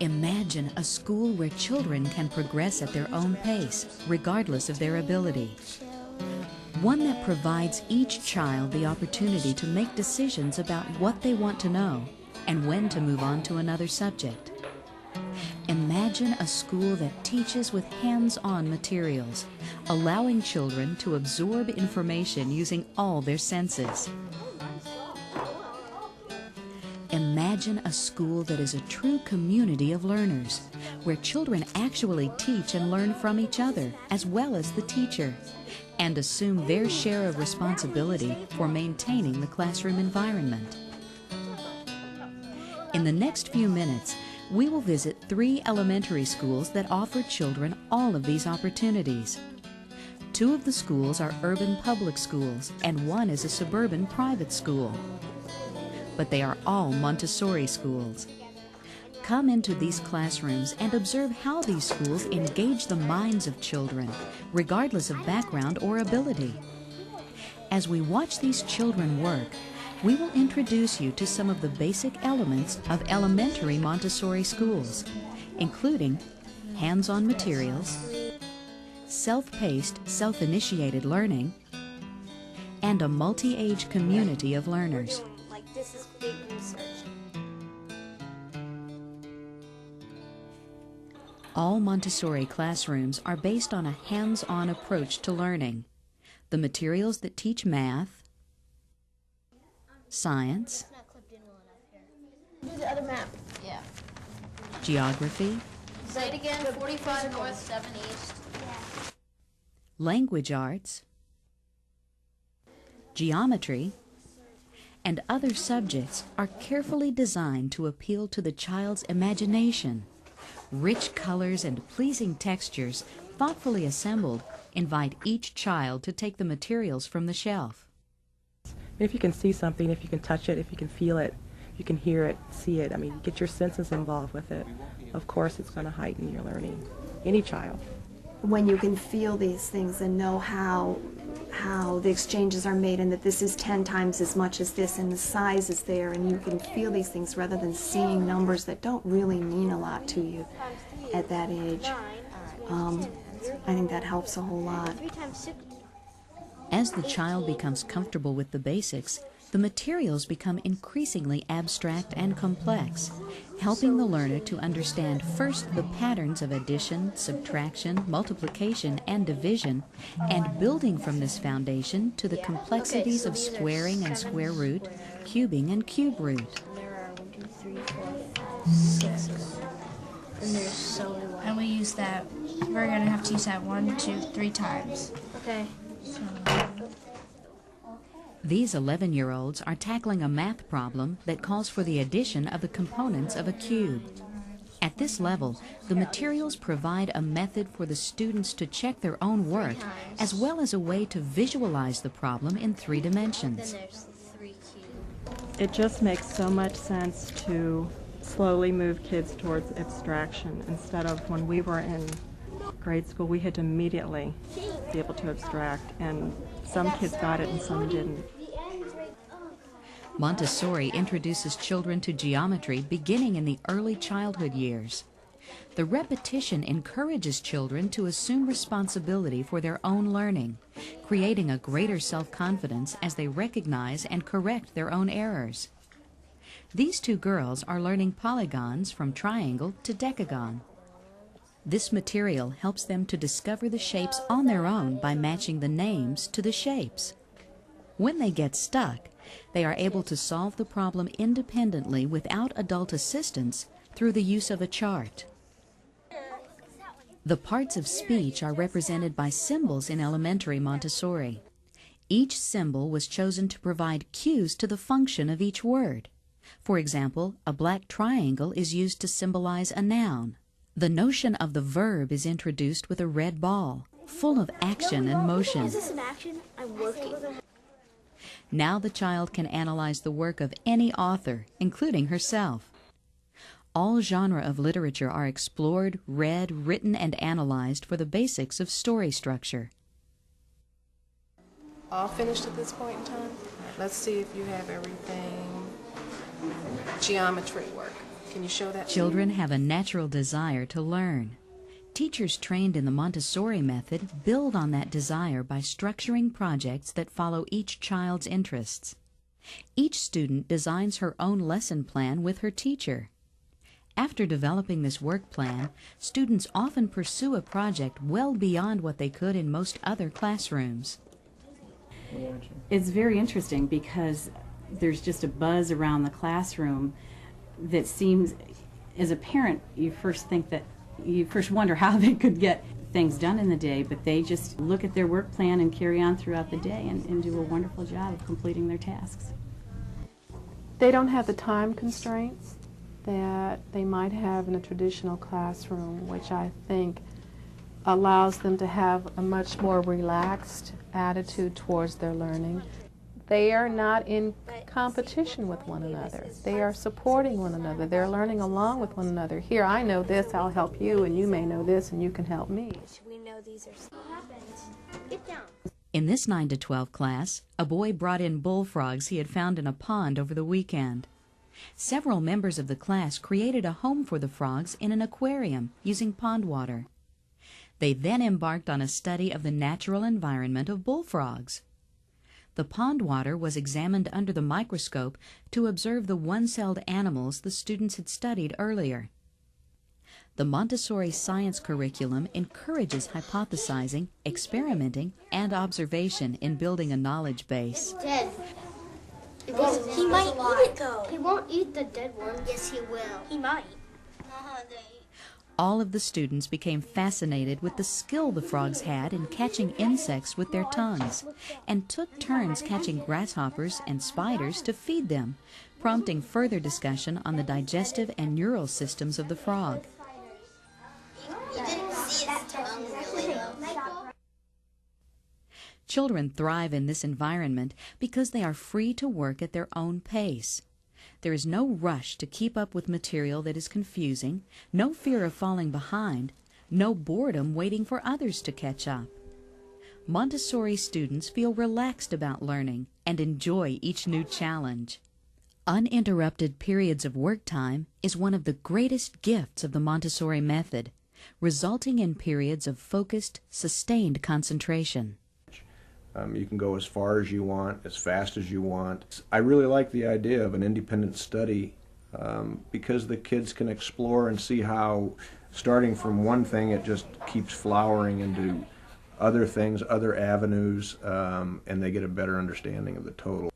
Imagine a school where children can progress at their own pace, regardless of their ability. One that provides each child the opportunity to make decisions about what they want to know and when to move on to another subject. Imagine a school that teaches with hands-on materials, allowing children to absorb information using all their senses. Imagine a school that is a true community of learners, where children actually teach and learn from each other as well as the teacher, and assume their share of responsibility for maintaining the classroom environment. In the next few minutes, we will visit 3 elementary schools that offer children all of these opportunities. 2 of the schools are urban public schools, and 1 is a suburban private school. But they are all Montessori schools. Come into these classrooms and observe how these schools engage the minds of children, regardless of background or ability. As we watch these children work, we will introduce you to some of the basic elements of elementary Montessori schools, including hands-on materials, self-paced, self-initiated learning, and a multi-age community of learners. This is big research. All Montessori classrooms are based on a hands-on approach to learning. The materials that teach math, science, It's not clipped in well enough here. Do the other map. Yeah. geography, Say it again. 45 north, 7 east. Yeah. language arts, geometry, and other subjects are carefully designed to appeal to the child's imagination. Rich colors and pleasing textures, thoughtfully assembled, invite each child to take the materials from the shelf. If you can see something, if you can touch it, if you can feel it, you can hear it, see it, get your senses involved with it. Of course, it's going to heighten your learning. Any child. When you can feel these things and know how the exchanges are made and that this is 10 times as much as this and the size is there, and you can feel these things rather than seeing numbers that don't really mean a lot to you at that age. I think that helps a whole lot. As the child becomes comfortable with the basics, the materials become increasingly abstract and complex, helping the learner to understand first the patterns of addition, subtraction, multiplication, and division, and building from this foundation to the complexities of squaring and square root, cubing and cube root. There are 1, 2, 3, 4, 5, 6. And there's so many. And we use that. We're going to have to use that 1, 2, 3 times. Okay. So. These 11-year-olds are tackling a math problem that calls for the addition of the components of a cube. At this level, the materials provide a method for the students to check their own work, as well as a way to visualize the problem in 3 dimensions. Then there's the 3 cube. It just makes so much sense to slowly move kids towards abstraction instead of when we were in grade school, we had to immediately be able to abstract, and some kids got it and some didn't. Montessori introduces children to geometry beginning in the early childhood years. The repetition encourages children to assume responsibility for their own learning, creating a greater self-confidence as they recognize and correct their own errors. These 2 girls are learning polygons from triangle to decagon. This material helps them to discover the shapes on their own by matching the names to the shapes. When they get stuck, they are able to solve the problem independently without adult assistance through the use of a chart. The parts of speech are represented by symbols in elementary Montessori. Each symbol was chosen to provide cues to the function of each word. For example, a black triangle is used to symbolize a noun. The notion of the verb is introduced with a red ball, full of action and motion. Is this an action? I'm working. Now the child can analyze the work of any author, including herself. All genre of literature are explored, read, written, and analyzed for the basics of story structure. All finished at this point in time? Let's see if you have everything. Geometry work. Can you show that? Children have a natural desire to learn. Teachers trained in the Montessori method build on that desire by structuring projects that follow each child's interests. Each student designs her own lesson plan with her teacher. After developing this work plan, students often pursue a project well beyond what they could in most other classrooms. It's very interesting because there's just a buzz around the classroom that seems, as a parent, you first wonder how they could get things done in the day, but they just look at their work plan and carry on throughout the day and do a wonderful job of completing their tasks. They don't have the time constraints that they might have in a traditional classroom, which I think allows them to have a much more relaxed attitude towards their learning. They are not in competition with one another. They are supporting one another. They're learning along with one another. Here, I know this, I'll help you, and you may know this, and you can help me. We know these are what happens. Get down. In this 9 to 12 class, a boy brought in bullfrogs he had found in a pond over the weekend. Several members of the class created a home for the frogs in an aquarium using pond water. They then embarked on a study of the natural environment of bullfrogs. The pond water was examined under the microscope to observe the one-celled animals the students had studied earlier. The Montessori science curriculum encourages hypothesizing, experimenting, and observation in building a knowledge base. Dead. He might eat it though. He won't eat the dead one. Yes, he will. He might. All of the students became fascinated with the skill the frogs had in catching insects with their tongues, and took turns catching grasshoppers and spiders to feed them, prompting further discussion on the digestive and neural systems of the frog. You didn't see its tongue really though. Children thrive in this environment because they are free to work at their own pace. There is no rush to keep up with material that is confusing, no fear of falling behind, no boredom waiting for others to catch up. Montessori students feel relaxed about learning and enjoy each new challenge. Uninterrupted periods of work time is one of the greatest gifts of the Montessori method, resulting in periods of focused, sustained concentration. You can go as far as you want, as fast as you want. I really like the idea of an independent study because the kids can explore and see how, starting from one thing, it just keeps flowering into other things, other avenues, and they get a better understanding of the total.